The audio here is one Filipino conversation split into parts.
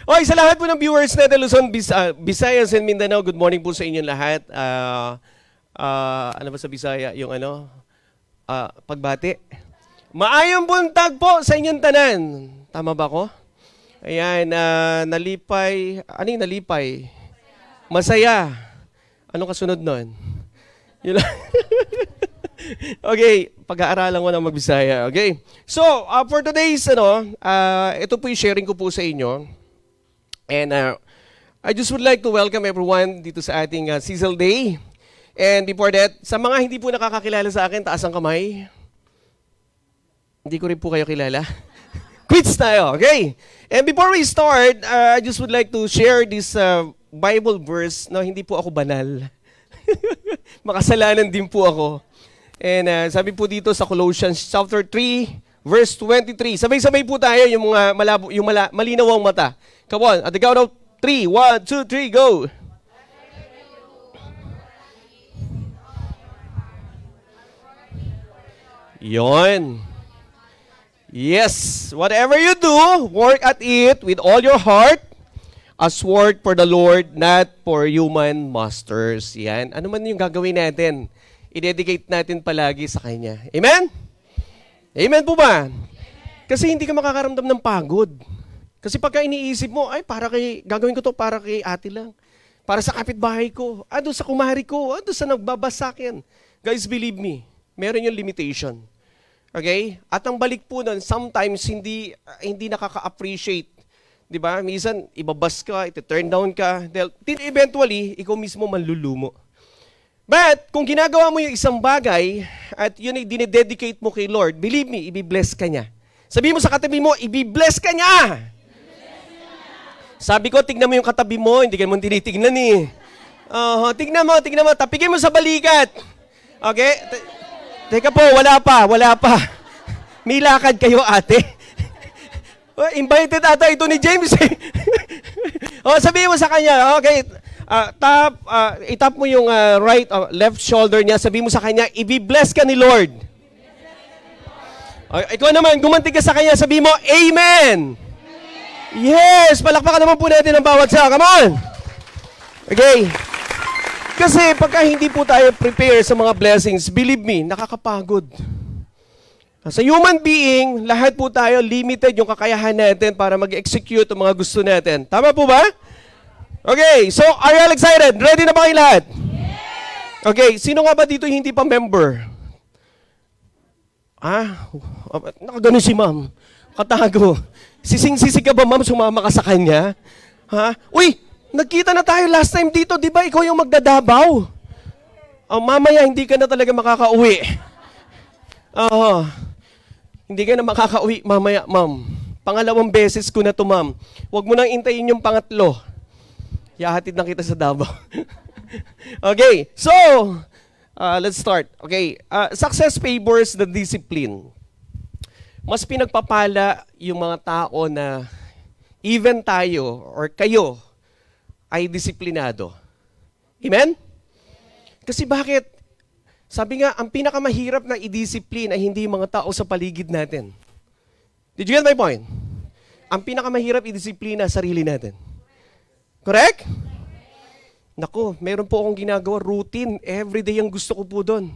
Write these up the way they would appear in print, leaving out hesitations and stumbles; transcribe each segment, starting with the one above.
Okay, sa lahat po ng viewers natin, Luzon, Visayas and Mindanao, good morning po sa inyong lahat. Ano ba sa Bisaya? Yung pagbati. Maayong buntag po sa inyong tanan. Tama ba ko? Ayan, nalipay. Ano yung nalipay? Masaya. Anong kasunod nun? Yun lang. Okay, pag-aaralan ko ng magbisaya. Okay? So, for today's, ito po yung sharing ko po sa inyo. And I just would like to welcome everyone dito sa ating Cecil Day. And before that, sa mga hindi po nakakakilala sa akin, taas ang kamay. Hindi ko rin po kayo kilala. Quits tayo, okay? And before we start, I just would like to share this Bible verse. No, hindi po ako banal. Makasalanan din po ako. And sabi po dito sa Colossians chapter 3, verse 23. Sabay-sabay po tayo yung mga malinaw ang mata. Come on, at the count of 3. 1, 2, 3, go! Yon. Yes, whatever you do, work at it with all your heart, as work for the Lord, not for human masters. Yan. Ano man yung gagawin natin, i-dedicate natin palagi sa Kanya. Amen? Amen po ba? Kasi hindi ka makakaramdam ng pagod. Kasi pagka iniisip mo, ay gagawin ko to para kay ate lang. Para sa kapitbahay ko. Doon sa kumari ko. Doon sa nagbabasakin. Guys, believe me, meron yung limitation. Okay? At ang balik po nun, sometimes hindi nakaka-appreciate. Diba? Minsan, ibabas ka, iti-turn down ka. Eventually, ikaw mismo manlulumo. But, kung ginagawa mo yung isang bagay at yun ay dinededicate mo kay Lord, believe me, ibibless ka niya. Sabi mo sa katabi mo, ibibless ka niya! Sabi ko, tignan mo yung katabi mo, hindi ka mo tinitignan eh. Tignan mo, tapigin mo sa balikat. Okay? Teka po, wala pa. May lakad kayo, ate. Invited ata ito ni James eh. Sabihin mo sa kanya, okay, itap mo yung left shoulder niya, sabi mo sa kanya, i-bless ka ni Lord. Ikaw naman, gumanti ka sa kanya, sabi mo, Amen! Yes! Palakpakan naman po natin ang bawat sa. Come on! Okay. Kasi pagka hindi po tayo prepare sa mga blessings, believe me, nakakapagod. Sa human being, lahat po tayo limited yung kakayahan natin para mag-execute ang mga gusto natin. Tama po ba? Okay, so are you all excited? Ready na ba kayo lahat? Yes! Okay, sino nga ba dito hindi pa member? Nakaganon si ma'am. Katago. Sising-sisi ka ba ma'am, sumama ka sa kanya? Ha? Uy, nagkita na tayo last time dito, di ba ikaw yung magdadabaw? Mamaya hindi ka na talaga makakauwi. Hindi ka na makakauwi mamaya, ma'am. Pangalawang beses ko na to, ma'am. Huwag mo nang intayin yung pangatlo. Yahatid na kita sa Davao. Okay, so, let's start. Okay, success favors the discipline. Mas pinagpapala yung mga tao na even tayo or kayo ay disiplinado. Amen? Kasi bakit? Sabi nga, ang pinakamahirap na i-discipline ay hindi yung mga tao sa paligid natin. Did you get my point? Ang pinakamahirap i-disiplina sarili natin. Correct? Naku, meron po akong ginagawa, routine. Everyday ang gusto ko po doon.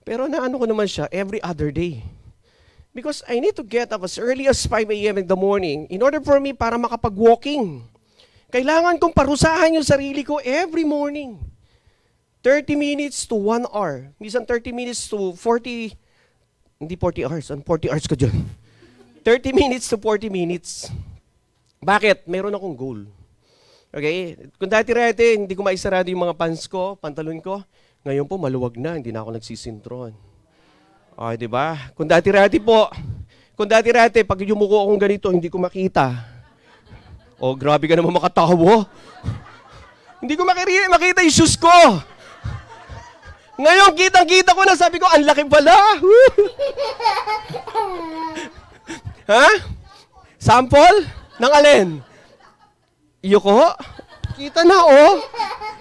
Pero naano ko naman siya, every other day. Because I need to get up as early as 5 a.m. in the morning in order for me para makapag-walking. Kailangan kong parusahan yung sarili ko every morning. 30 minutes to 1 hour. Minsan 30 minutes to 40, hindi 40 hours, 40 hours ka dyan. 30 minutes to 40 minutes. Bakit? Meron akong goal. Okay? Kung dati-rete, hindi ko maisarado yung mga pants ko, pantalon ko. Ngayon po, maluwag na, hindi na ako nagsisintron. Di ba? Kung dati-rete, pag yumuko akong ganito, hindi ko makita. Grabe ka naman makatawa. Hindi ko makita yung shoes ko. Ngayon, kitang-kita ko na, sabi ko, ang laki pala. Ha? Sample? Ng alin? Yuko? Kita na,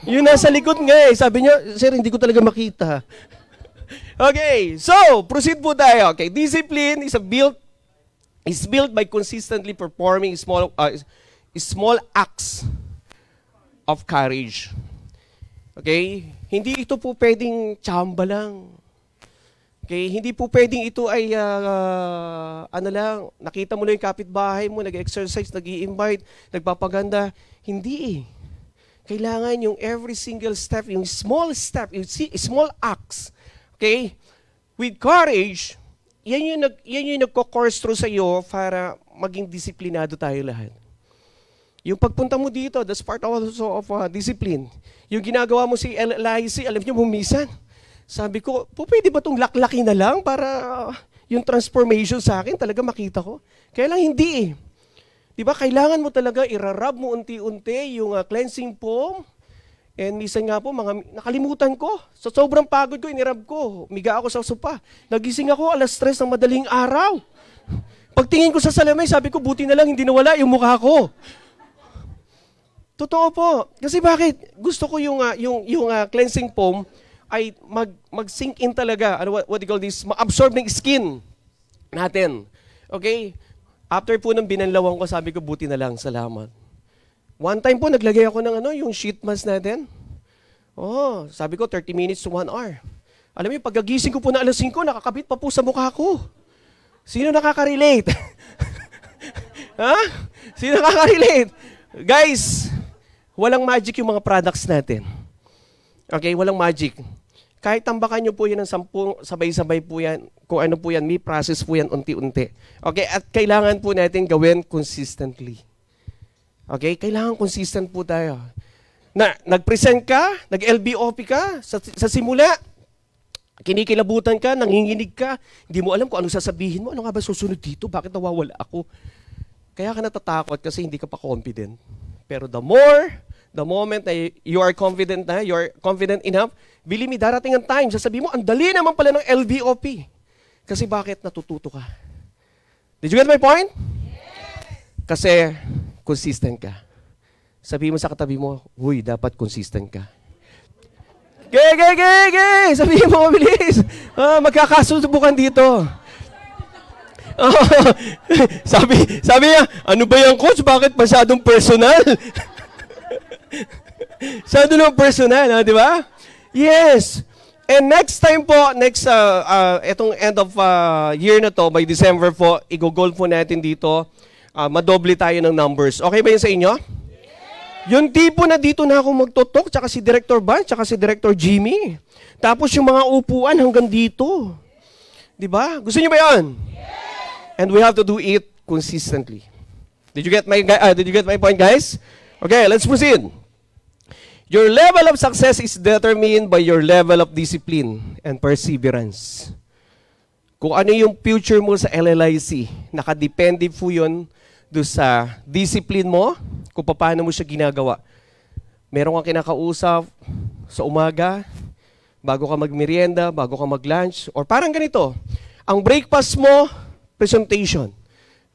Yun nasa likod nga eh. Sabi niya, sir, hindi ko talaga makita. Okay, so, proceed po tayo. Okay, discipline is built by consistently performing small acts of courage. Okay? Hindi ito po pwedeng tsamba lang. Okay? Hindi po pwedeng ito ay, ano lang, nakita mo lang yung kapitbahay mo, nag-exercise, nag-i-invite, nagpapaganda. Hindi eh. Kailangan yung every single step, yung small step, yung small acts. Okay? With courage, yan yung nagko-course through sa iyo para maging disiplinado tayo lahat. Yung pagpunta mo dito, that's part also of discipline. Yung ginagawa mo si LIC, alam niyo, bumisan. Sabi ko, pwede ba itong laklaki na lang para yung transformation sa akin talaga makita ko? Kaya lang hindi eh. Diba, kailangan mo talaga irarab mo unti-unti yung cleansing foam. And minsan nga po, nakalimutan ko. So sobrang pagod ko, inirab ko. Miga ako sa sopa. Nagising ako, 3:00 ng madaling araw. Pagtingin ko sa salamin, sabi ko, buti na lang hindi nawala yung mukha ko. Totoo po. Kasi bakit? Gusto ko yung cleansing foam ay mag-sink in talaga. Ano, what do you call this? Ma-absorb ng skin natin. Okay? After po ng binanlawan ko, sabi ko, buti na lang, salamat. One time po, naglagay ako ng yung sheet mask natin. Oh, sabi ko, 30 minutes to 1 hour. Alam mo, pagkagising ko po na 5:00, nakakabit pa po sa mukha ko. Sino nakaka-relate? Ha? Sino nakaka-relate? Guys, walang magic yung mga products natin. Okay, walang magic. Kahit tambakan nyo po yan ng 10, sabay-sabay po yan. Kung ano po yan, may process po yan unti-unti. Okay, at kailangan po natin gawin consistently. Okay, kailangan consistent po tayo. Nag-present ka, nag-LBOP ka, sa simula, kinikilabutan ka, nanginginig ka, hindi mo alam kung ano sasabihin mo, ano nga ba susunod dito, bakit nawawala ako? Kaya ka natatakot kasi hindi ka pa confident. Pero the moment na you are confident enough, believe me, darating ang time, sasabihin mo, ang dali naman pala ng LBOP. Kasi bakit natututo ka? Did you get my point? Yes! Kasi consistent ka. Sabihin mo sa katabi mo, huy, dapat consistent ka. Gay! Sabihin mo, mabilis. Magkakasubukan dito. Sabi niya, ano ba yan, coach? Bakit masyadong personal? Masyado lang personal, di ba? Yes. And next time po, itong end of year na to, by December po, i-goal po natin dito, madoble tayo ng numbers. Okay ba yun sa inyo? Yung tipo na dito na ako magtutok, tsaka si Director Van, tsaka si Director Jimmy. Tapos yung mga upuan hanggang dito. Di ba? Gusto niyo ba yan? And we have to do it consistently. Did you get my point, guys? Okay, let's proceed. Your level of success is determined by your level of discipline and perseverance. Kung ano yung future mo sa LLIC, nakadepende po yun doon sa discipline mo, kung paano mo siya ginagawa. Meron kang kinakausap sa umaga, bago ka magmerienda, bago ka mag-lunch, or parang ganito, ang breakfast mo, presentation.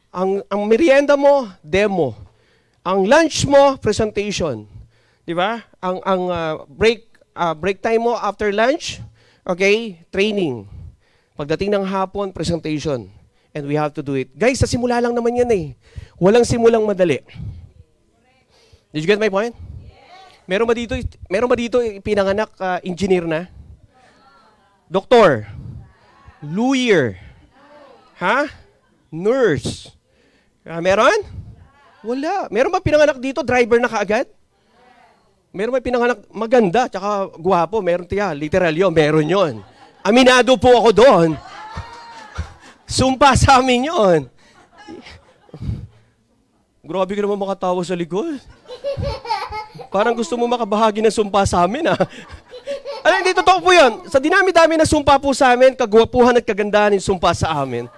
Ang merienda mo, demo. Ang lunch mo, presentation. Di ba? Ang break time mo after lunch, okay, training. Pagdating ng hapon, presentation. And we have to do it. Guys, sa simula lang naman yan eh. Walang simulang madali. Did you get my point? Meron ba dito pinanganak engineer na? Doktor? Lawyer? Ha? Nurse? Meron? Wala. Meron ba pinanganak dito driver na kaagad? Meron ba pinanganak maganda tsaka guwapo? Meron tiya. Literal yun. Meron yun. Aminado po ako doon. Sumpa sa amin yun. Grabe ka naman makatawa sa likod. Parang gusto mo makabahagi ng sumpa sa amin, ha? Alam, hindi, totoo po yun. Sa dinami-dami na sumpa po sa amin, kagwapuhan at kagandahan yung sumpa sa amin.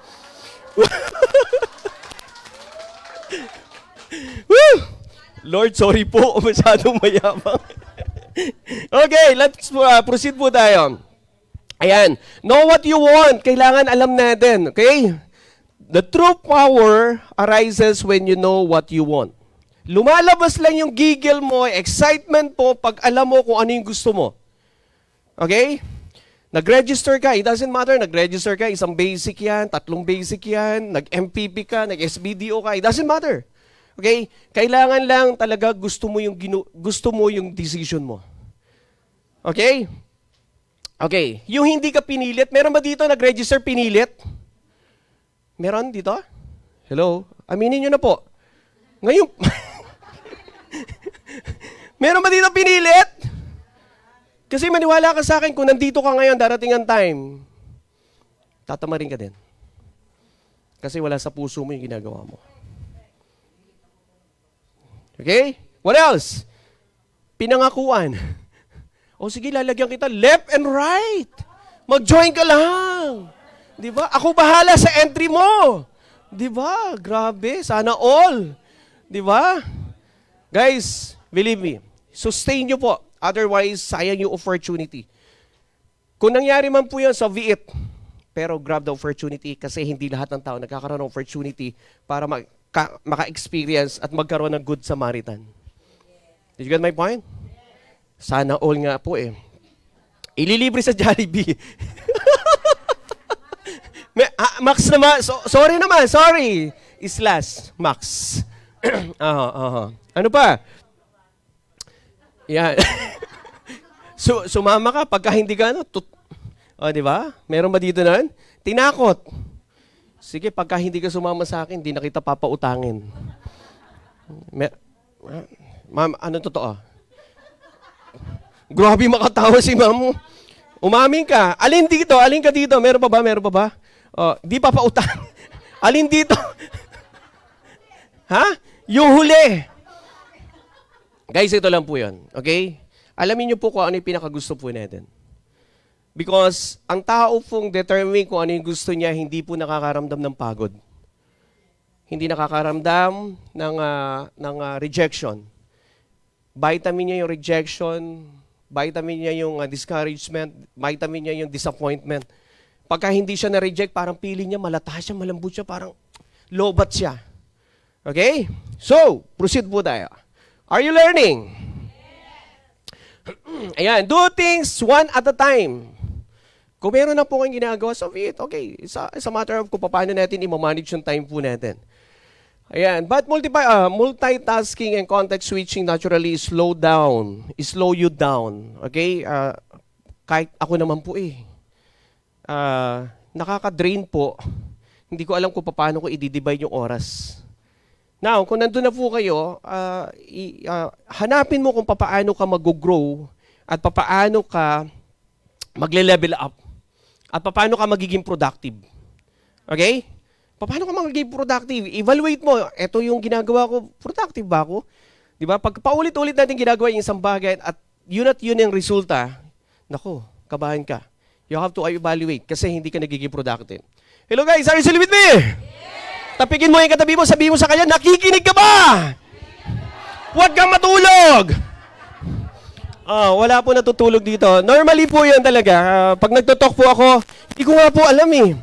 Woo! Lord, sorry po. Masyadong mayabang. Okay, let's proceed po tayo. Ayan. Know what you want. Kailangan alam natin. Okay? The true power arises when you know what you want. Lumalabas lang yung giggle mo, excitement po, pag alam mo kung ano yung gusto mo. Okay? Nag-register ka, it doesn't matter, nag-register ka, isang basic yan, 3 basic yan, nag-MPP ka, nag-SBDO ka, it doesn't matter. Okay? Kailangan lang talaga gusto mo yung decision mo. Okay? Okay. Yung hindi ka pinilit, meron ba dito nag-register pinilit? Meron dito? Hello? Aminin nyo na po. Ngayon, meron ba dito pinilit? Kasi maniwala ka sa akin, kung nandito ka ngayon, darating ang time, tatamarin ka din. Kasi wala sa puso mo yung ginagawa mo. Okay? What else? Pinangakuan. O sige, lalagyan kita left and right. Mag-join ka lang. Di ba? Ako bahala sa entry mo. Di ba? Grabe. Sana all. Di ba? Guys, believe me, sustain nyo po. Otherwise, sayang yung opportunity. Kung nangyari man po yan sa Viet, pero grab the opportunity kasi hindi lahat ng tao nagkakaroon ng opportunity para maka-experience at magkaroon ng good Samaritan. Did you get my point? Sana all nga po eh. Ililibre sa Jollibee. Max naman, sorry. Islas, Max. Ano pa? Yan. Sumama ka pagka hindi ka di ba? Meron ba dito nun? Tinakot. Sige, pagka hindi ka sumama sa akin, hindi na kita papautangin. Ma'am, ano totoo? Grabe makatawa si ma'am. Umamin ka. Alin ka dito. Meron pa ba? Di papautang. Alin dito? Ha? Yung huli. Guys, ito lang po yun. Okay? Alamin niyo po kung ano yung pinakagusto po natin. Because ang tao pong determine kung ano yung gusto niya, hindi po nakakaramdam ng pagod. Hindi nakakaramdam ng rejection. Vitamin niya yung rejection, vitamin niya yung discouragement, vitamin niya yung disappointment. Pagka hindi siya na-reject, parang feeling niya, malata siya, malambot siya, parang lobat siya. Okay? So, proceed po tayo. Are you learning? Ayan, do things one at a time. Kung meron na po kayong ginagawa sa it, okay, it's a matter of kung paano natin i-manage yung time po natin. Ayan, but multitasking and context switching naturally slow you down. Okay? Kahit ako naman po nakaka-drain po. Hindi ko alam kung paano ko i-divide yung oras. Now, kung nandun na po kayo, hanapin mo kung paano ka mag-grow at paano ka magle-level up at paano ka magiging productive. Okay? Paano ka magiging productive? Evaluate mo, ito yung ginagawa ko, productive ba ako? Di ba? Pag paulit-ulit natin ginagawa yung isang bagay at yun yung resulta, nako, kabahan ka. You have to evaluate kasi hindi ka nagiging productive. Hello guys, are you still with me? Tapikin mo yung katabi mo, sabihin mo sa kanya, nakikinig ka ba? Huwag kang matulog! Wala po natutulog dito. Normally po yan talaga. Pag nagtotalk po ako, hindi ko nga po alam eh.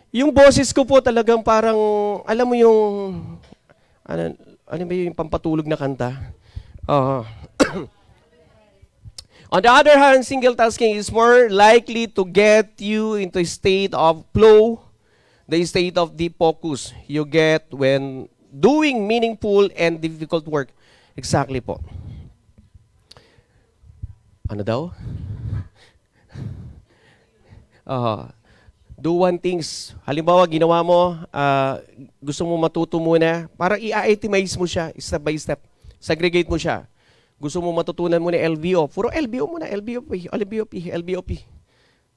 Yung boses ko po talagang parang, alam mo yung, ano ba yung pampatulog na kanta? On the other hand, single tasking is more likely to get you into a state of flow, the state of deep focus you get when doing meaningful and difficult work. Exactly po. Ano daw? Do one things. Halimbawa, ginawa mo, gusto mo matuto muna, para i-itemize mo siya, step by step. Segregate mo siya. Gusto mo matutunan muna LBO. Puro LBO muna, LBOP.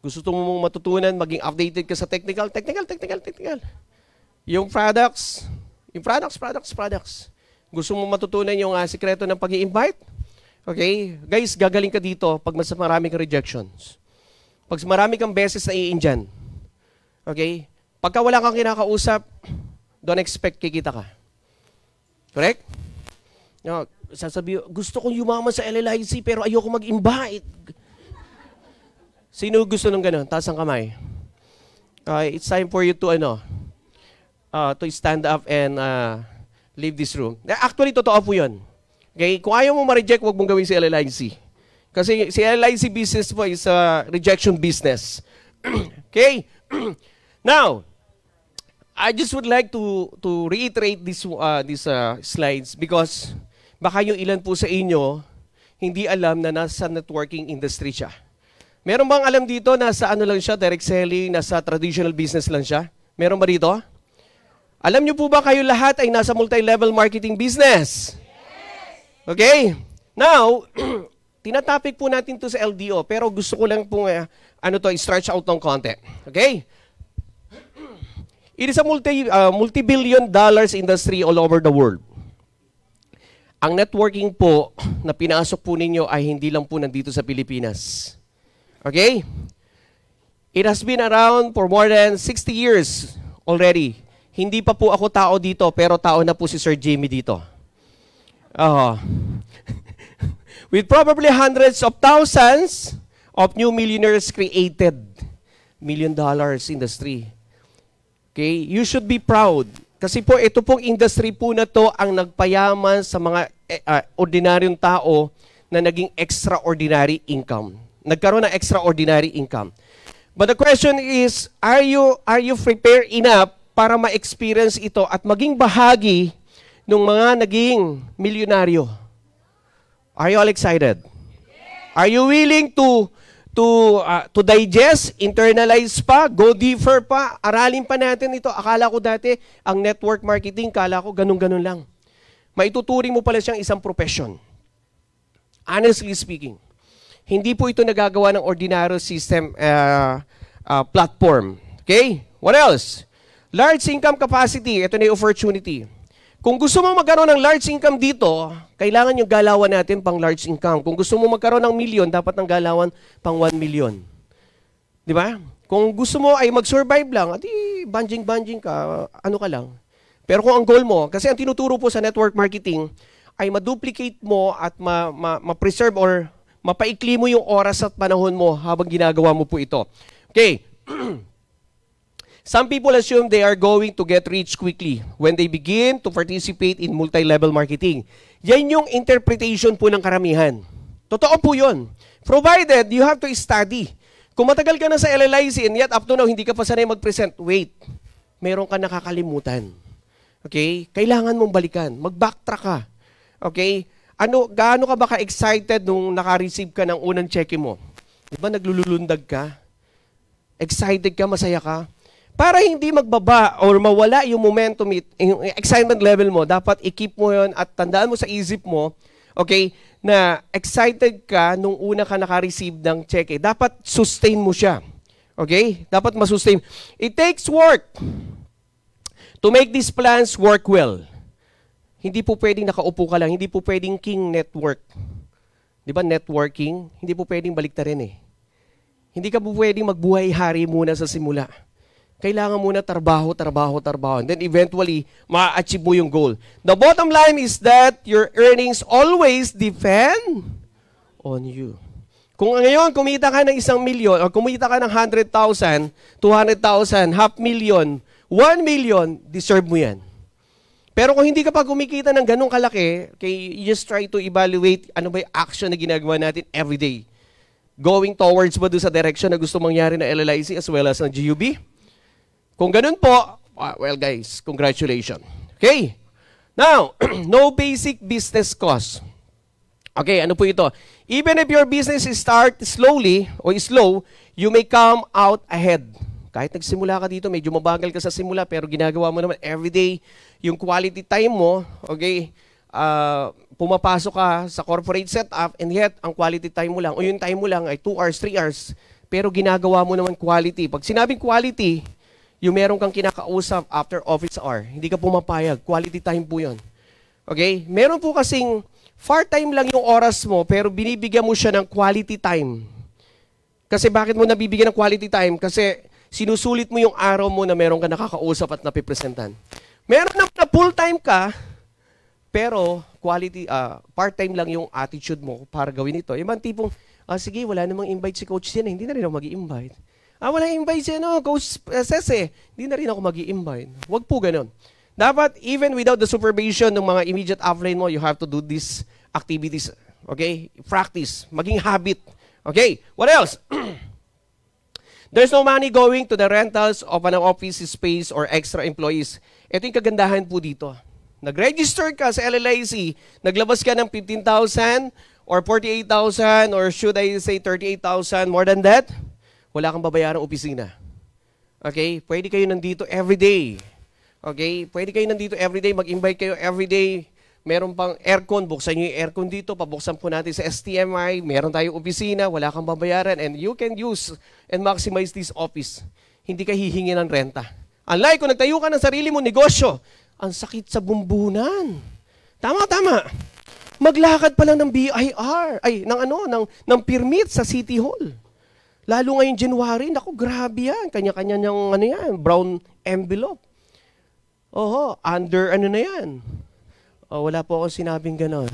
Gusto mo matutunan, maging updated ka sa technical. Yung products. Gusto mo matutunan yung sikreto ng pag-i-invite? Okay? Guys, gagaling ka dito pag mas marami kang rejections. Pag marami kang beses na i-indyan. Okay? Pagka wala kang kinakausap, don't expect kikita ka. Correct? No, sasabi, gusto kong yumaman sa LLIC pero ayoko mag-invite. Sino gusto nung gano'n? Taas ang kamay. It's time for you to to stand up and leave this room. Actually, totoo po yun. Okay? Kung ayaw mo ma-reject, huwag mong gawin si LLIC. Kasi si LLIC business po is a rejection business. Okay? Now, I just would like to reiterate these slides because baka yung ilan po sa inyo hindi alam na nasa networking industry siya. Meron bang alam dito na sa ano lang siya, direct selling, nasa traditional business lang siya? Meron ba dito? Alam niyo po ba kayo lahat ay nasa multi-level marketing business? Okay? Now, tinatopic po natin to sa LDO pero gusto ko lang po stretch out ng konti. Okay? It is a multi-billion dollars industry all over the world. Ang networking po na pinasok po ninyo ay hindi lang po nandito sa Pilipinas. Okay? It has been around for more than 60 years already. Hindi pa po ako tao dito, pero tao na po si Sir Jimmy dito. With probably hundreds of thousands of new millionaires created. $1 million industry. Okay? You should be proud. Kasi po, ito pong industry po na to ang nagpayaman sa mga ordinaryong tao na naging extraordinary income. Nagkaroon ng extraordinary income. But the question is, are you prepared enough para ma-experience ito at maging bahagi ng mga naging milyonaryo? Are you all excited? Are you willing to digest, internalize pa, go deeper pa, aralin pa natin ito? Akala ko dati, ang network marketing, kala ko ganun-ganun lang. Maituturing mo pala siyang isang profession. Honestly speaking, hindi po ito nagagawa ng ordinary system platform. Okay? What else? Large income capacity. Ito na yung opportunity. Kung gusto mo magkaroon ng large income dito, kailangan yung galawan natin pang large income. Kung gusto mo magkaroon ng milyon, dapat ng galawan pang 1 million. Di ba? Kung gusto mo ay mag-survive lang, adi banjing-banjing ka, ano ka lang. Pero kung ang goal mo, kasi ang tinuturo po sa network marketing, ay ma-duplicate mo at ma-preserve or mapaikli mo yung oras at panahon mo habang ginagawa mo po ito. Okay. Some people assume they are going to get rich quickly when they begin to participate in multi-level marketing. Yan yung interpretation po ng karamihan. Totoo po yun. Provided you have to study. Kung matagal ka na sa LLIC and yet up to now hindi ka pa sanay mag-present, wait, meron ka nakakalimutan. Okay? Kailangan mong balikan. Mag-backtrack ka. Okay? Gaano ka ba ka-excited nung naka-receive ka ng unang cheque mo? Di ba naglulundag ka? Excited ka, masaya ka? Para hindi magbaba or mawala yung momentum, yung excitement level mo, dapat i-keep mo yun at tandaan mo sa isip mo, okay, na excited ka nung una ka naka-receive ng cheque. Dapat sustain mo siya. Okay? Dapat masustain. It takes work to make these plans work well. Hindi po pwedeng nakaupo ka lang. Hindi po pwedeng king network. Di ba networking? Hindi po pwedeng baliktarin eh. Hindi ka po pwedeng magbuhay-hari muna sa simula. Kailangan muna trabaho. And then eventually, ma-achieve mo yung goal. The bottom line is that your earnings always depend on you. Kung ngayon, kumita ka ng 1 milyon, o kumita ka ng 100,000, 200,000, 500,000, 1 million, deserve mo yan. Pero kung hindi ka pa kumikita ng ganong kalaki, okay, you just try to evaluate ano ba yung action na ginagawa natin every day. Going towards ba doon sa direction na gusto mangyari na LLIC as well as ng GUB? Kung ganun po, well guys, congratulations. Okay. Now, no basic business cost. Okay, ano po ito? Even if your business start slowly or slow, you may come out ahead. Kahit nagsimula ka dito, medyo mabagal ka sa simula, pero ginagawa mo naman everyday yung quality time mo, okay, pumapasok ka sa corporate setup, and yet, ang quality time mo lang, o yung time mo lang ay 2 hours, 3 hours, pero ginagawa mo naman quality. Pag sinabing quality, yung meron kang kinakausap after office hour, hindi ka pumapayag. Quality time po yun. Okay? Meron po kasing part-time lang yung oras mo, pero binibigyan mo siya ng quality time. Kasi bakit mo nabibigyan ng quality time? Kasi sinusulit mo yung araw mo na meron ka nakakausap at napipresentan. Meron na full-time ka, pero quality, part-time lang yung attitude mo para gawin ito. Yung tipong, sige, wala namang invite si Coach Sina, hindi na rin ako mag-i-invite. Wala invite siya, no? Coach says hindi na rin ako mag-i-invite. Huwag po ganun. Dapat, even without the supervision ng mga immediate upline mo, you have to do these activities. Okay? Practice. Maging habit. Okay? What else? There's no money going to the rentals of an office space or extra employees. Ito yung kagandahan po dito. Nag-register ka sa LLIC, naglabas ka ng 15,000 or 48,000 or should I say 38,000, more than that, wala kang babayarang opisina. Okay? Pwede kayo nandito everyday. Okay? Pwede kayo nandito everyday, mag-invite kayo everyday. Meron pang aircon, buksan nyo yung aircon dito, pabuksan po natin sa STMI, meron tayong opisina, wala kang babayaran, and you can use and maximize this office. Hindi ka hihingi ng renta. Unlike kung nagtayo ka ng sarili mo negosyo, ang sakit sa bumbunan. Tama. Maglakad pa lang ng BIR, ng permit sa City Hall. Lalo ngayong January, naku, grabe yan. Kanya-kanya niyang brown envelope. Oho, under na yan. Oh, wala po akong sinabing gano'n.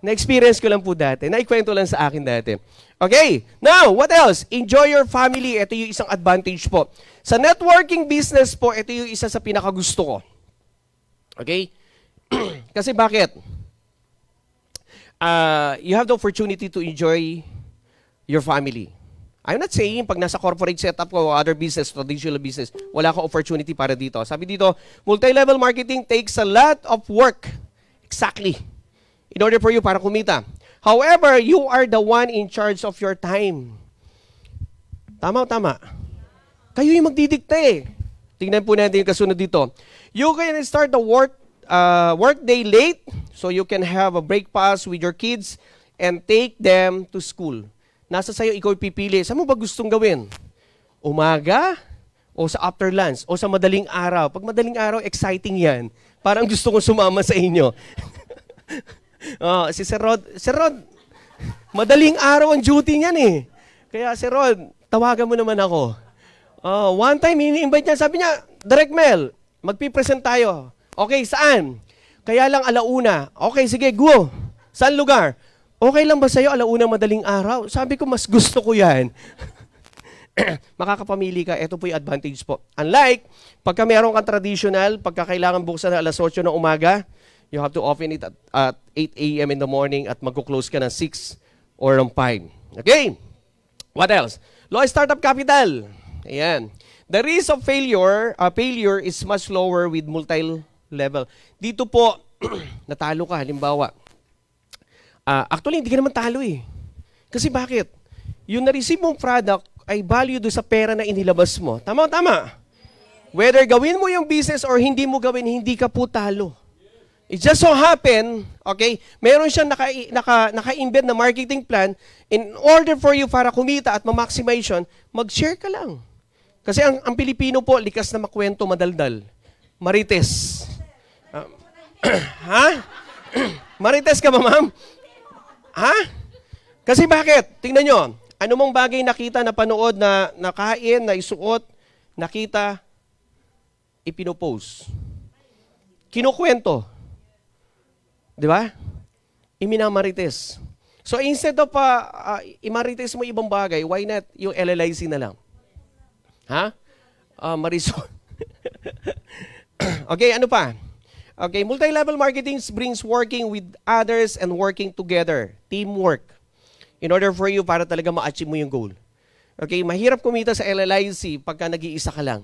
Na-experience ko lang po dati. Naikwento lang sa akin dati. Okay, now, what else? Enjoy your family. Ito yung isang advantage po. Sa networking business po, ito yung isa sa pinakagusto ko. Okay? Kasi bakit? You have the opportunity to enjoy your family. I'm not saying pag nasa corporate setup ko o other business, traditional business, wala kang opportunity para dito. Sabi dito, multi-level marketing takes a lot of work. Exactly. In order for you para kumita. However, you are the one in charge of your time. Tama. Kayo yung magdidikte. Tingnan po natin yung kasunod dito. You can start the work day late so you can have a breakfast with your kids and take them to school. Nasa sayo, ikaw pipili. Saan mo ba gustong gawin? Umaga? O sa after lunch? O sa madaling araw? Pag madaling araw, exciting yan. Parang gusto kong sumama sa inyo. Si Sir Rod, madaling araw ang duty niyan eh. Kaya Sir Rod, tawagan mo naman ako. One time, ini-invite niya, sabi niya, Direct Mel, magpipresent tayo. Okay, saan? Kaya lang 1:00. Okay, sige, go. Saan lugar? Okay lang ba sa'yo, 1:00 madaling araw? Sabi ko, mas gusto ko yan. Makakapamili ka, ito po yung advantage po. Unlike, pagka meron kang traditional, pagka kailangan buksan na 8:00 ng umaga, you have to open it at 8 a.m. in the morning at magkuklose ka ng 6 or ng 5. Okay? What else? Low startup capital. Ayan. The risk of failure is much lower with multi-level. Dito po, natalo ka, halimbawa. Actually, hindi ka naman talo eh. Kasi bakit? Yung na-receive mong product ay value doon sa pera na inilabas mo. Tama. Whether gawin mo yung business or hindi mo gawin, hindi ka po talo. It just so happen, okay, meron siyang naka-embed na marketing plan. In order for you para kumita at ma-maximize yun, mag-share ka lang. Kasi ang Pilipino po, likas na makwento, madaldal. Marites. Ha? Marites ka ba, ma'am? Ha? Kasi bakit? Tingnan nyo. Ano mong bagay nakita, napanood, na nakain, na isuot, nakita, ipinopost. Kinukwento. Di ba? Iminamarites. So instead of imarites mo ibang bagay, why not yung LLIC na lang? Ha? Marisol. Okay, ano pa? Okay, multi-level marketing brings working with others and working together. Teamwork. In order for you para talaga ma-achieve mo yung goal. Okay, mahirap kumita sa LLIC pagka nag-iisa ka lang.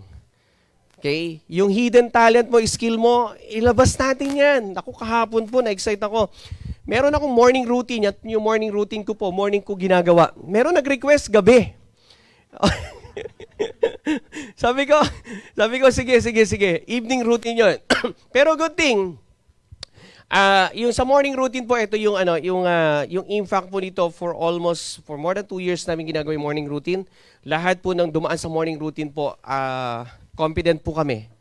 Okay, yung hidden talent mo, skill mo, ilabas natin yan. Ako kahapon po, na-excite ako. Meron akong morning routine, at yung morning routine ko po, morning ko ginagawa. Meron nag-request gabi. Sabi ko, sige. Evening routine yun. Pero good thing, yung sa morning routine po, ito yung yung impact po nito for more than 2 years namin ginagawa yung morning routine. Lahat po ng dumaan sa morning routine po, confident po kami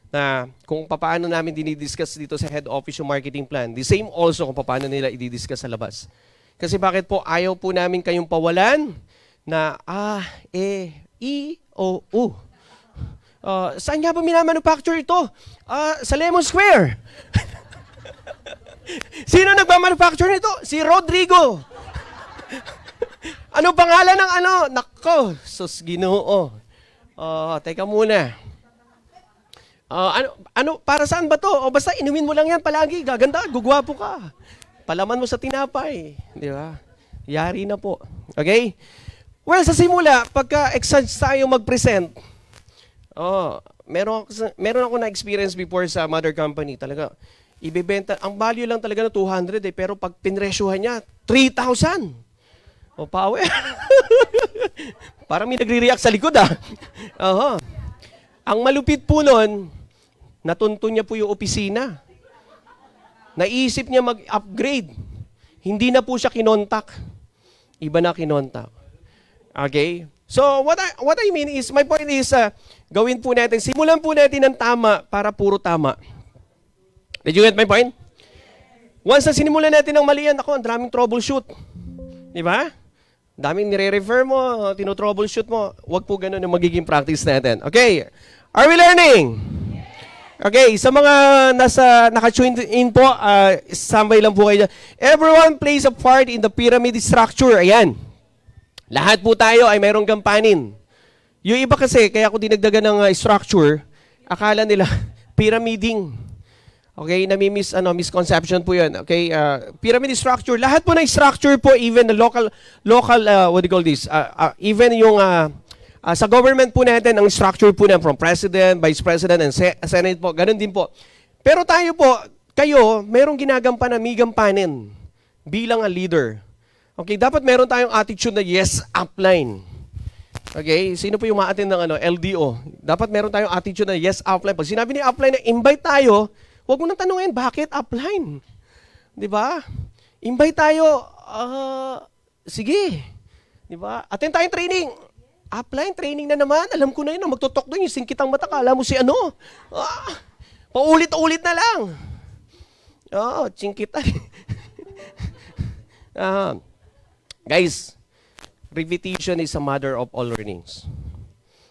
na kung paano namin dinidiscuss dito sa head office yung marketing plan. The same also kung paano nila i-discuss sa labas. Kasi bakit po ayaw po namin kayong pawalan na U. Saan nga ba minamanufacture ito? Sa Lemon Square. Sino nagmamanufacture nito? Si Rodrigo. Ano pangalan ng ano? Nako, sus Ginoo. Teka muna. Para saan ba to? O basta inumin mo lang yan palagi. Gaganda, gugwapo ka. Palaman mo sa tinapay. Di ba? Yari na po. Okay? Well, sa simula, pagka-exage tayo mag-present, meron ako na-experience before sa mother company. Talaga, ibebenta, ang value lang talaga na 200 pero pag pinresyuhan niya, 3,000. O, power. Parang may nagre-react sa likod, Ang malupit po nun, natuntun niya po yung opisina. Naisip niya mag-upgrade. Hindi na po siya kinontak. Iba na kinontak. Okay? So, what I mean is, my point is, gawin po natin, simulan po natin ng tama para puro tama. Did you get my point? Once na sinimulan natin ng mali yan, ang daming troubleshoot. Di ba? Daming nire-refer mo, tinotroubleshoot mo. Huwag po ganun yung magiging practice natin. Okay. Are we learning? Okay. Sa mga naka-tune in po, sambay lang po kayo. Everyone plays a part in the pyramid structure. Ayan. Lahat po tayo ay mayroong gampanin. Yung iba kasi, kaya ako dinagdagan ng structure, akala nila, pyramiding. Okay, misconception po yun. Okay, pyramid structure. Lahat po ng structure po, even the local, what do you call this? Even yung, sa government po natin, ang structure po na from President, Vice President, and Senate po, ganun din po. Pero tayo po, kayo, mayroong ginagampanan, may gampanin bilang a leader. Okay, dapat meron tayong attitude na yes, upline. Okay, sino po yung ma-attend ng LDO? Dapat meron tayong attitude na yes, upline. Pag sinabi ni upline na invite tayo, huwag mo nang tanungin, bakit upline? Di ba? Invite tayo, sige. Di ba? Attend tayong training. Upline, training na naman. Alam ko na yun, magtutok doon, yung singkitang mata, kala mo si ano. Paulit-ulit na lang. Singkitan. Guys, repetition is a mother of all learnings.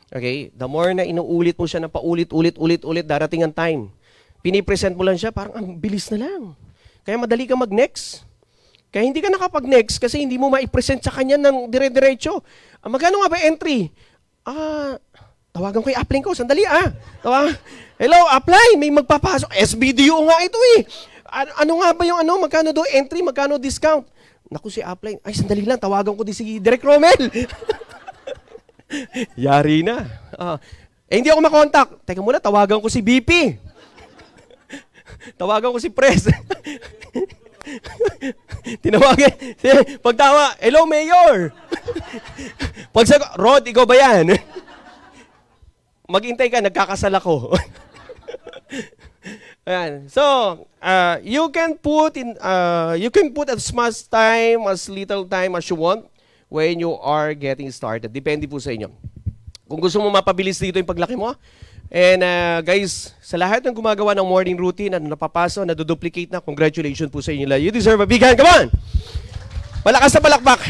Okay? The more na inuulit mo siya na paulit-ulit, darating ang time. Pinipresent mo lang siya, parang ang bilis na lang. Kaya madali ka mag-next. Kaya hindi ka nakapag-next kasi hindi mo maipresent sa kanya ng dire-diretso. Magkano nga ba entry? Tawagan ko yung upline ko. Sandali Hello, upline, may magpapasok. SBDO nga ito eh. Ano nga ba yung magkano do entry, magkano discount? Naku, si upline. Ay, sandali lang, tawagan ko din si Direk Romel. Yari na. Hindi ako makontak. Teka muna, tawagan ko si BP. Tawagan ko si Pres. Tinawagan. Pagtawa, hello, Mayor. Pagsagot, Rod, ikaw ba yan? Maghintay ka, nagkakasal ako. Ayan. So, you can put as much time, as little time as you want when you are getting started. Depende po sa inyo. Kung gusto mo mapabilis dito yung paglaki mo, and guys, sa lahat ng gumagawa ng morning routine, napapaso, naduduplicate na, congratulations po sa inyo. You deserve a big hand. Come on! Malakas na palakpak.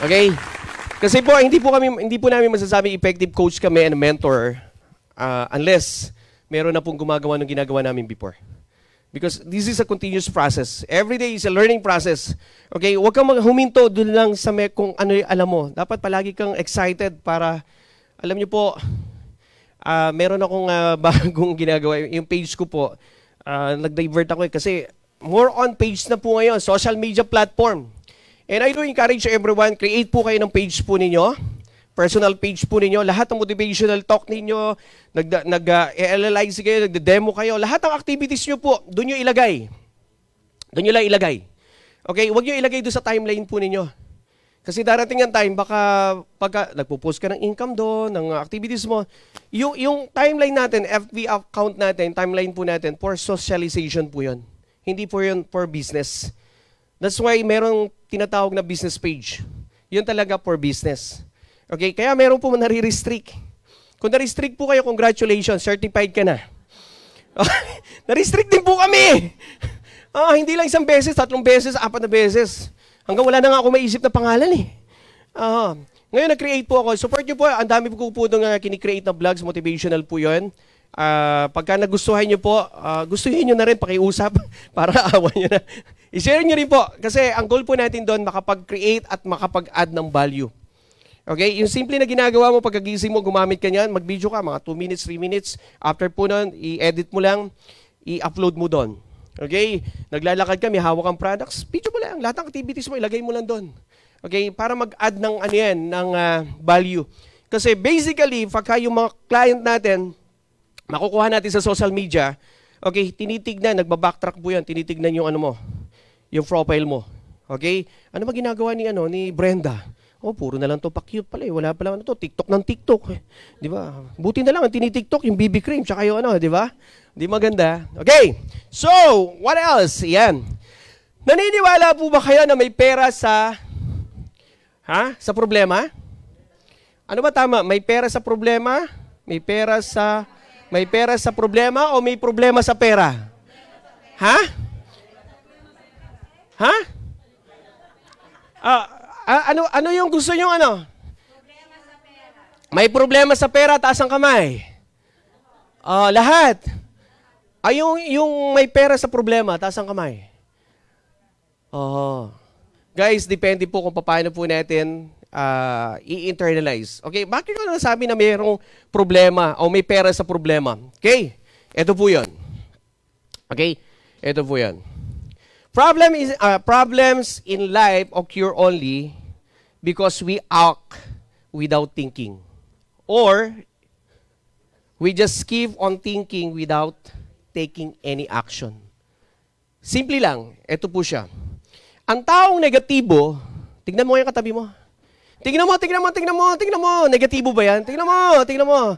Okay? Kasi po, hindi po namin masasabing effective coach kami and mentor unless meron na pong gumagawa ng ginagawa namin before. Because this is a continuous process. Every day is a learning process. Okay, huwag kang huminto doon lang sa kung ano yung alam mo. Dapat palagi kang excited para, alam niyo po, meron akong bagong ginagawa. Yung page ko po, nag-divert ako kasi more on page na po ngayon, social media platform. And I do encourage everyone, create po kayo ng page po ninyo. Personal page po ninyo, lahat ng motivational talk ninyo, nag-analyze kayo, nagde-demo kayo, lahat ng activities nyo po, doon nyo ilagay. Doon nyo lang ilagay. Okay, huwag nyo ilagay doon sa timeline po ninyo. Kasi darating ang time, baka pagka nagpo-post ka ng income doon, ng activities mo, yung timeline natin, FB account natin, timeline po natin, for socialization po yun. Hindi po yun for business. That's why merong tinatawag na business page. Yun talaga for business. Okay, kaya meron po nare-restrict. Kung na-restrict po kayo, congratulations, certified ka na. Na-restrict din po kami. Hindi lang 1 beses, 3 beses, 4 na beses. Hanggang wala na nga ako maisip na pangalan eh. Ngayon, nag-create po ako. Support nyo po, ang dami po doon kini-create na vlogs, motivational po yun. Pagka nagustuhan nyo po, gustuhin nyo na rin, pakiusap, para awan nyo na. I-share nyo rin po, kasi ang goal po natin doon, makapag-create at makapag-add ng value. Okay, yung simple na ginagawa mo pagkagising mo, gumamit ka niyan, mag-video ka, mga 2 minutes, 3 minutes. After po nun, i-edit mo lang, i-upload mo doon. Okay? Naglalakad ka, may hawak kang products, video mo lang. Lahat ng activities mo, ilagay mo lang doon. Okay? Para mag-add ng, value. Kasi basically, pagka yung mga client natin, makukuha natin sa social media, okay, tinitignan, nagbabacktrack po yan, tinitignan yung yung profile mo. Okay? Ano ba ginagawa ni Brenda? Oh, puro na lang to pa-cute pala eh. Wala pala TikTok ng TikTok. Di ba? Buti na lang ang tinitiktok yung BB cream tsaka yung di ba? Di maganda. Okay. So, what else? Yan. Naniniwala po ba kayo na may pera sa problema? Ano ba tama? May pera sa problema? May pera sa problema o may problema sa pera? Ha? Ha? Ano yung gusto nyo Problema sa pera. May problema sa pera, taas ang kamay. Lahat. Yung may pera sa problema, taas ang kamay. Guys, depende po kung paano po natin i-internalize. Okay, bakit ko nasabi na mayroong problema o may pera sa problema? Okay, ito po yun. Okay, ito po yun. Problems in life occur only because we act without thinking. Or, we just keep on thinking without taking any action. Simple lang, ito po siya. Ang taong negatibo, tignan mo yung katabi mo. Tignan mo. Negatibo ba yan? Tignan mo.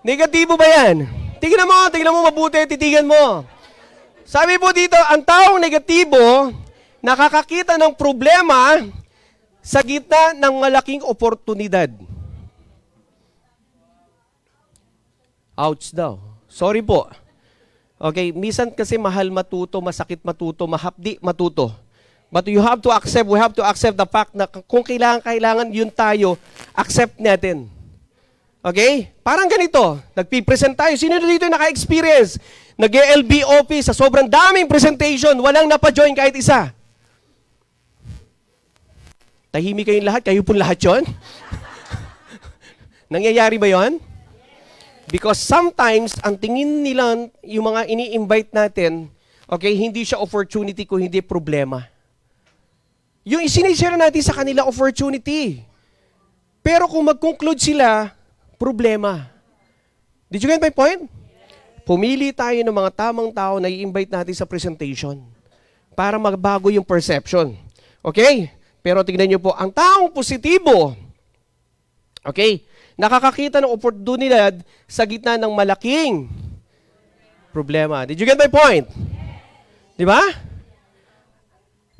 Negatibo ba yan? Tignan mo mabuti, titigan mo. Sabi po dito, ang taong negatibo, nakakakita ng problema sa gitna ng malaking oportunidad. Ouch daw. Sorry po. Okay, minsan kasi mahal matuto, masakit matuto, mahapdi matuto. But we have to accept the fact na kung kailangan yun tayo, accept natin. Okay? Parang ganito, nagpipresent tayo. Sino dito naka-experience? Nag-LBOP sa sobrang daming presentation, walang napa-join kahit isa. Tahimik kayong lahat, kayo po lahat yun? Nangyayari ba yun? Because sometimes, ang tingin nila, yung mga ini-invite natin, okay, hindi siya opportunity kung hindi problema. Yung isinishare natin sa kanila, opportunity. Pero kung mag-conclude sila, problema. Did you get my point? Pumili tayo ng mga tamang tao na i-invite natin sa presentation para magbago yung perception. Okay? Pero tignan nyo po, ang taong positibo, okay, nakakakita ng oportunidad sa gitna ng malaking problema. Did you get my point? Di ba?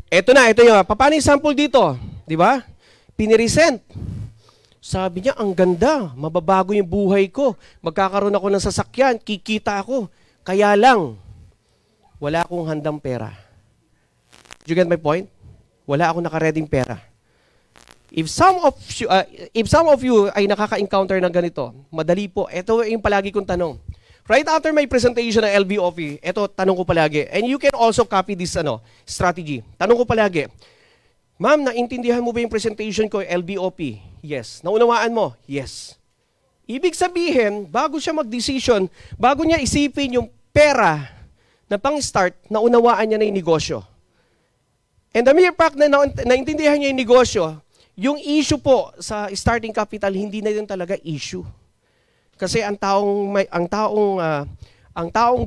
Ito yun. Paano yung sample dito? Di ba? Piniresent. Sabi niya, ang ganda, mababago yung buhay ko, magkakaroon ako ng sasakyan, kikita ako. Kaya lang, wala akong handang pera. Did you get my point? Wala akong nakareding pera. If some of you ay nakaka-encounter ng ganito, madali po, ito yung palagi kong tanong. Right after my presentation ng LBOP, ito tanong ko palagi, and you can also copy this strategy. Tanong ko palagi, ma'am, naintindihan mo ba yung presentation ko, LBOP? Yes. Naunawaan mo? Yes. Ibig sabihin, bago siya mag-decision, bago niya isipin yung pera na pang-start, naunawaan niya na yung negosyo. And the mere fact na naintindihan niya yung negosyo, yung issue po sa starting capital, hindi na yun talaga issue. Kasi ang taong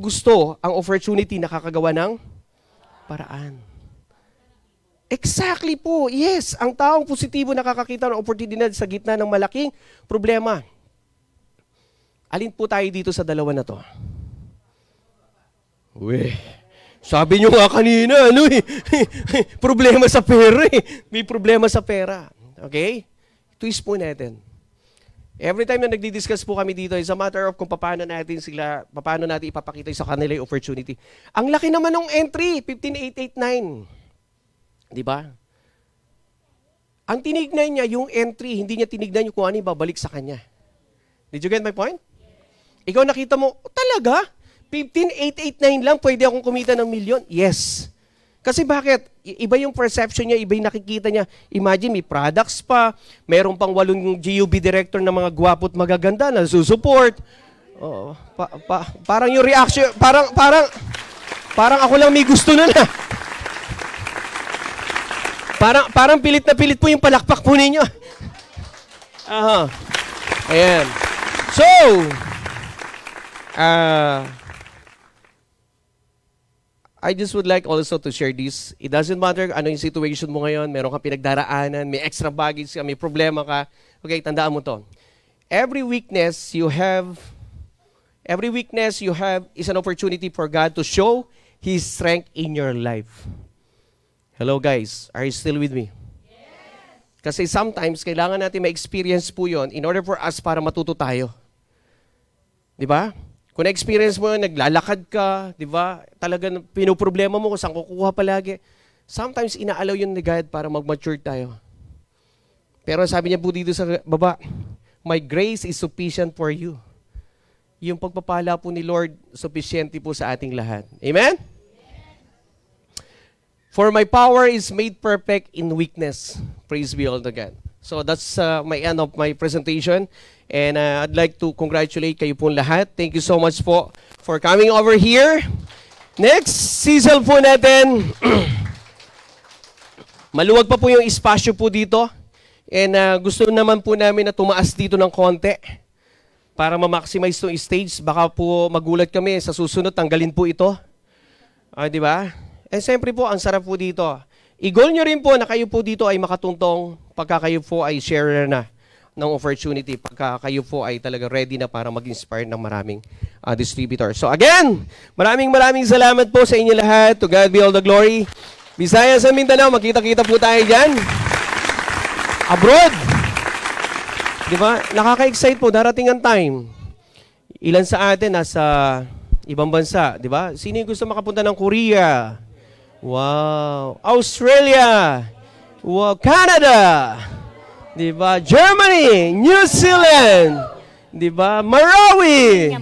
gusto, ang opportunity, nakakagawa ng paraan. Exactly po. Yes, ang taong positibo nakakakita ng oportunidad sa gitna ng malaking problema. Alin po tayo dito sa dalawa na to? Sabi nyo nga kanina, problema sa pera eh. May problema sa pera. Okay? Twist po natin. Every time na nagdi-discuss po kami dito, it's a matter of kung paano natin ipapakita sa kanila yung opportunity. Ang laki naman ng entry, 15,889. Di ba? Ang tinignan niya yung entry, hindi niya tinignan yung kung ano yung babalik sa kanya. Did you get my point? Ikaw nakita mo, talaga? 15,889 lang, pwede akong kumita ng milyon? Yes. Kasi bakit? Iba yung perception niya, iba yung nakikita niya. Imagine, may products pa, meron pang 8 GUB director na mga gwapo't magaganda na susupport. Parang yung reaction, parang Parang ako lang may gusto na. Parang pilit na pilit po yung palakpak po ninyo. Aha. Ayan. So, I just would like also to share this. It doesn't matter ano yung situation mo ngayon, meron kang pinagdaraanan, may extra baggage ka, may problema ka. Okay, tandaan mo to. Every weakness you have is an opportunity for God to show His strength in your life. Hello guys, are you still with me? Yes. Kasi sometimes, kailangan natin ma-experience po yun in order for us para matuto tayo. Di ba? Kung na-experience mo yun, naglalakad ka, di ba? Talagang pinoproblema mo kung saan kukuha palagi. Sometimes, inaalaw yun ni God para mag-mature tayo. Pero sabi niya po dito sa baba, my grace is sufficient for you. Yung pagpapala po ni Lord, sufficient po sa ating lahat. Amen? For my power is made perfect in weakness. Praise be all to God. So that's my end of my presentation. And I'd like to congratulate kayo po lahat. Thank you so much po for coming over here. Next, season po natin. Maluwag pa po yung espasyo po dito. And gusto naman po namin na tumaas dito ng konti para ma-maximize itong stage. Baka po magulat kami sa susunod, tanggalin po ito. Di ba? And siyempre po, ang sarap po dito. I-goal nyo rin po na kayo po dito ay makatuntong pagka kayo po ay sharer na ng opportunity, pagka kayo po ay talaga ready na para mag-inspire ng maraming distributor. So again, maraming salamat po sa inyo lahat. To God be all the glory. Visayas and Mindanao, magkita-kita po tayo dyan. Abroad. Di ba? Nakaka-excite po, darating ang time. Ilan sa atin nasa ibang bansa, di ba? Sino yung gusto makapunta ng Korea? Wow. Australia. Wow. Canada. Di ba? Germany. New Zealand. Di ba? Marawi.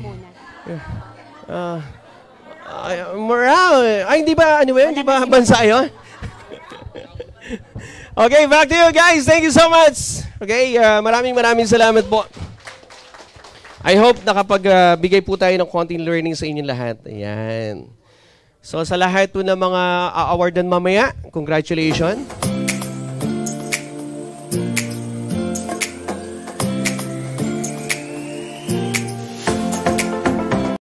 Marawi. Ay, di ba? Ano ba yun? Di ba bansa yun? Okay, back to you guys. Thank you so much. Okay, maraming salamat po. I hope nakapagbigay po tayo ng konting learning sa inyong lahat. Ayan. So sa lahat po ng mga awardan mamaya, congratulations.